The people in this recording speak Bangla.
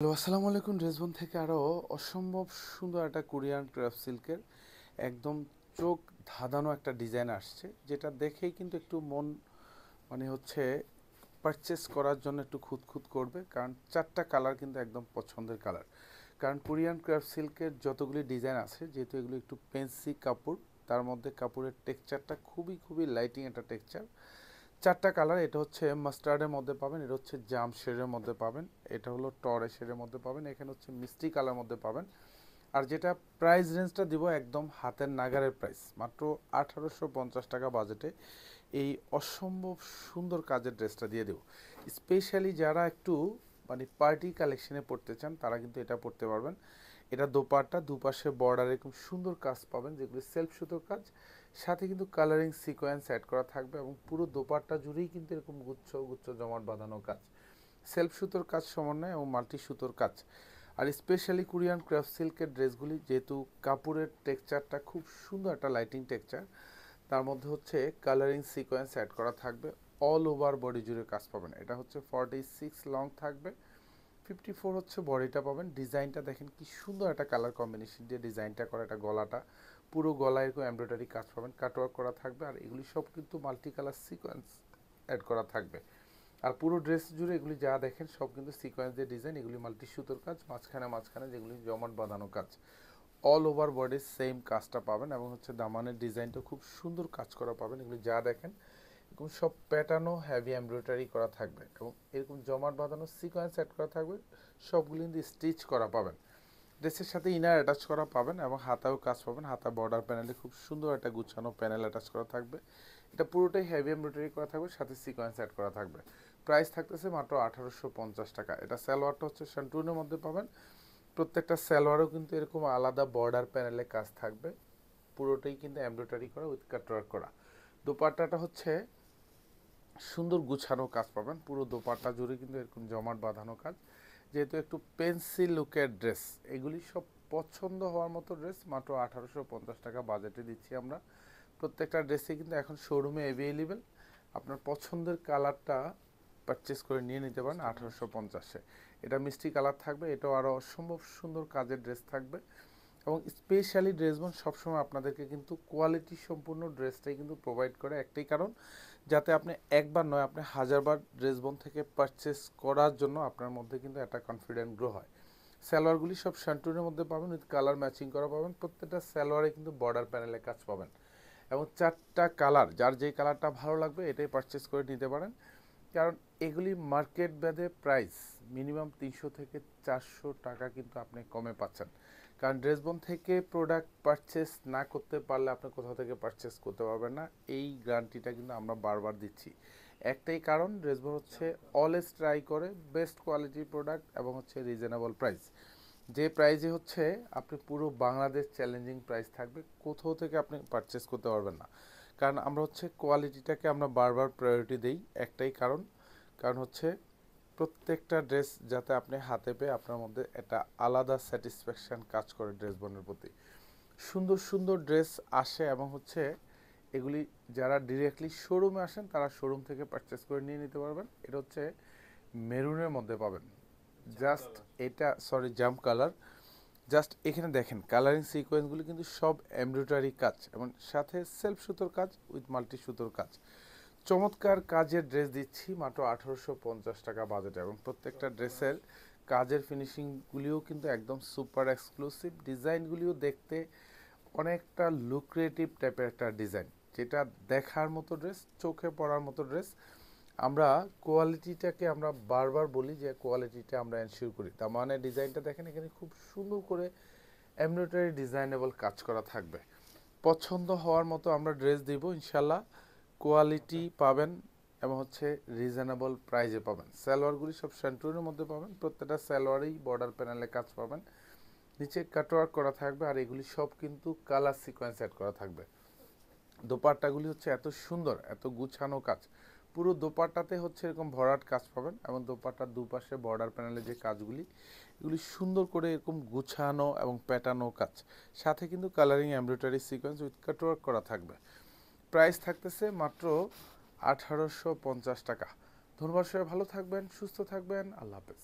হ্যালো, আসসালামু আলাইকুম। ড্রেসবন থেকে আরও অসম্ভব সুন্দর একটা কোরিয়ান ক্রাফট সিল্কের একদম চোখ ধাঁধানো একটা ডিজাইন আসছে, যেটা দেখেই কিন্তু একটু মন হচ্ছে পারচেস করার জন্য একটু খুঁতখুত করবে, কারণ চারটা কালার কিন্তু একদম পছন্দের কালার। কারণ কোরিয়ান ক্রাফট সিল্কের যতগুলি ডিজাইন আছে, যেহেতু এগুলো একটু পেন্সি কাপড়, তার মধ্যে কাপড়ের টেক্সচারটা খুবই খুবই লাইটিং একটা টেক্সচার। চারটা কালার, এটা হচ্ছে মাস্টার্ডের মধ্যে পাবেন, এটা হচ্ছে জাম শেডের মধ্যে পাবেন, এটা হলো টরে শেডের মধ্যে পাবেন, এখানে হচ্ছে মিষ্টি কালার মধ্যে পাবেন। আর যেটা প্রাইস রেঞ্জটা দিব একদম হাতের নাগারের প্রাইস, মাত্র 1850 টাকা বাজেটে এই অসম্ভব সুন্দর কাজের ড্রেসটা দিয়ে দেবো। স্পেশালি যারা একটু পার্টি কালেকশনে পড়তে চান, তারা কিন্তু এটা পড়তে পারবেন। এটা দোপাট্টা, দুপাশে বর্ডার এরকম সুন্দর কাজ পাবেন, যেগুলি সেলফ সুতোর কাজ, সাথে কিন্তু কালারিং সিকোয়েন্স অ্যাড করা থাকবে, এবং পুরো দোপাট্টা জুড়েই কিন্তু এরকম গুচ্ছ গুচ্ছ জমাট বাঁধানো কাজ, সেলফ সুতোর কাজ সমন্বয় এবং মাল্টি সুতোর কাজ। আর স্পেশালি কোরিয়ান ক্রাফট সিল্কের ড্রেসগুলি যেহেতু কাপড়ের টেক্সচারটা খুব সুন্দর একটা লাইটিং টেক্সচার, তার মধ্যে হচ্ছে কালারিং সিকোয়েন্স অ্যাড করা থাকবে, অল ওভার বডি জুড়ে কাজ পাবেন। এটা হচ্ছে 46 লং থাকবে, 54 হচ্ছে বডিটা পাবেন। ডিজাইনটা দেখেন কি সুন্দর একটা কালার কম্বিনেশন দিয়ে ডিজাইনটা করা, একটা গলাটা পুরো গলায় এরকম এমব্রয়ডারি কাজ পাবেন, কাটওয়ার্ক করা থাকবে, আর এগুলি সব কিন্তু মাল্টি কালার সিকোয়েন্স অ্যাড করা থাকবে। আর পুরো ড্রেস জুড়ে এগুলি যা দেখেন সব কিন্তু সিকোয়েন্স দিয়ে ডিজাইন, এগুলি মাল্টি সুতোর কাজ, মাঝখানে মাঝখানে যেগুলি জমাট বাঁধানো কাজ, অল ওভার বডির সেম কাজটা পাবেন, এবং হচ্ছে দামানের ডিজাইনটা খুব সুন্দর কাজ করা পাবেন। এগুলি যা দেখেন এরকম সব প্যাটার্নও হেভি এমব্রয়ডারি করা থাকবে, এবং এরকম জমাট বাঁধানো সিকোয়েন্স অ্যাড করা থাকবে, সবগুলি কিন্তু স্টিচ করা পাবেন। ড্রেসের সাথে ইনার অ্যাটাচ করা পাবেন, এবং হাতাও কাজ পাবেন। হাতা বর্ডার প্যানেলে খুব সুন্দর একটা গুছানো প্যানেল অ্যাটাচ করা থাকবে। এটা পুরোটাই হেভি এমব্রয়ডারি করা থাকবে, সাথে সিকোয়েন্স অ্যাড করা থাকবে। প্রাইস থাকতেছে মাত্র 1850 টাকা। এটা সালোয়ারটা হচ্ছে শান্টুনের মধ্যে পাবেন। প্রত্যেকটা সালোয়ারও কিন্তু এরকম আলাদা বর্ডার প্যানেলে কাজ থাকবে, পুরোটাই কিন্তু এমব্রয়ডারি করা উইথ কাটওয়ার্ক করা। দোপাট্টাটা হচ্ছে সুন্দর গুছানো কাজ পাবেন, পুরো দোপাট্টা জুড়ে কিন্তু এরকম জমাট বাঁধানো কাজ। যেহেতু একটু পেন্সিল লুকের ড্রেস, এগুলি সব পছন্দ হওয়ার মতো ড্রেস, মাত্র 1850 টাকা বাজেটে দিচ্ছি আমরা। প্রত্যেকটা ড্রেসে কিন্তু এখন শোরুমে অ্যাভেলেবেল, আপনার পছন্দের কালারটা পারচেস করে নিয়ে নিতে পারেন 1850-এ। এটা মিষ্টি কালার থাকবে, এটাও আরও অসম্ভব সুন্দর কাজের ড্রেস থাকবে। এবং স্পেশালি ড্রেসবন সবসময় আপনাদেরকে কিন্তু কোয়ালিটি সম্পূর্ণ ড্রেসটাই কিন্তু প্রোভাইড করে, একটাই কারণ, যাতে আপনি একবার নয় আপনি হাজারবার ড্রেসবন থেকে পারচেস করার জন্য আপনার মধ্যে কিন্তু একটা কনফিডেন্ট গ্রো হয়। সালোয়ারগুলি সব শান্টুনের মধ্যে পাবেন, উইথ কালার ম্যাচিং করা পাবেন। প্রত্যেকটা সালোয়ারে কিন্তু বর্ডার প্যানেলে কাজ পাবেন, এবং চারটা কালার, যার যেই কালারটা ভালো লাগবে এটাই পারচেস করে নিতে পারেন। কারণ এগুলি মার্কেট ভেদে প্রাইস মিনিমাম 300 থেকে 400 টাকা কিন্তু আপনি কমে পাচ্ছেন। কারণ ড্রেসবন থেকে প্রোডাক্ট পারচেস না করতে পারলে আপনি কোথাও থেকে পারচেস করতে পারবেন না, এই গ্যারান্টিটা কিন্তু আমরা বারবার দিচ্ছি। একটাই কারণ, ড্রেসবন হচ্ছে অলওয়েজ ট্রাই করে বেস্ট কোয়ালিটির প্রোডাক্ট, এবং হচ্ছে রিজনেবল প্রাইস। যে প্রাইসে হচ্ছে আপনি পুরো বাংলাদেশ চ্যালেঞ্জিং প্রাইস থাকবে, কোথাও থেকে আপনি পারচেস করতে পারবেন না। কারণ আমরা হচ্ছে কোয়ালিটিটাকে আমরা বারবার প্রায়োরিটি দেই, একটাই কারণ, কারণ হচ্ছে প্রত্যেকটা ড্রেস যাতে আপনি হাতে পেয়ে আপনার মধ্যে একটা আলাদা স্যাটিসফ্যাকশান কাজ করে ড্রেসবনের প্রতি। সুন্দর সুন্দর ড্রেস আসে, এবং হচ্ছে এগুলি যারা ডিরেক্টলি শোরুমে আসেন তারা শোরুম থেকে পারচেস করে নিয়ে নিতে পারবেন। এটা হচ্ছে মেরুনের মধ্যে পাবেন, জাস্ট এটা সরি জাম কালার। জাস্ট এখানে দেখেন কালারিং সিকোয়েন্সগুলি কিন্তু সব এমব্রয়ডারি কাজ, এবং সাথে সেলফ সুতোর কাজ উইথ মাল্টি সুতোর কাজ। চমৎকার কাজের ড্রেস দিচ্ছি মাত্র 1850 টাকা বাজেটে, এবং প্রত্যেকটা ড্রেসের কাজের ফিনিশিংগুলিও কিন্তু একদম সুপার এক্সক্লুসিভ। ডিজাইনগুলিও দেখতে অনেকটা লুক্রেটিভ টাইপের একটা ডিজাইন, যেটা দেখার মতো ড্রেস, চোখে পড়ার মতো ড্রেস। আমরা কোয়ালিটিটাকে আমরা বারবার বলি যে কোয়ালিটিটা আমরা এনশিওর করি, তার মানে ডিজাইনটা দেখেন, এখানে খুব সুন্দর করে এমব্রয়ডারি ডিজাইনেবল কাজ করা থাকবে। পছন্দ হওয়ার মতো আমরা ড্রেস দিব ইনশাল্লাহ, কোয়ালিটি পাবেন, এবং হচ্ছে রিজনেবল প্রাইজে পাবেন। সালোয়ারগুলি সব শান্টুনের মধ্যে পাবেন, প্রত্যেকটা সালোয়ারেই বর্ডার প্যানেলে কাজ পাবেন, নিচে কাটওয়ার্ক করা থাকবে, আর এগুলি সব কিন্তু কালার সিকোয়েন্স অ্যাড করা থাকবে। দোপাট্টাগুলি হচ্ছে এত সুন্দর, এত গুছানো কাজ, পুরো দোপাট্টাতে হচ্ছে এরকম ভরাট কাজ পাবেন, এবং দোপাট্টার দুপাশে বর্ডার প্যানেলে যে কাজগুলি, এগুলি সুন্দর করে এরকম গুছানো এবং প্যাটার্নো কাজ, সাথে কিন্তু colouring embroidery sequence with cutwork করা থাকবে। প্রাইস থাকতেছে মাত্র 1850 টাকা। ধন্যবাদ, সবাই ভালো থাকবেন, সুস্থ থাকবেন, আল্লাহ হাফেজ।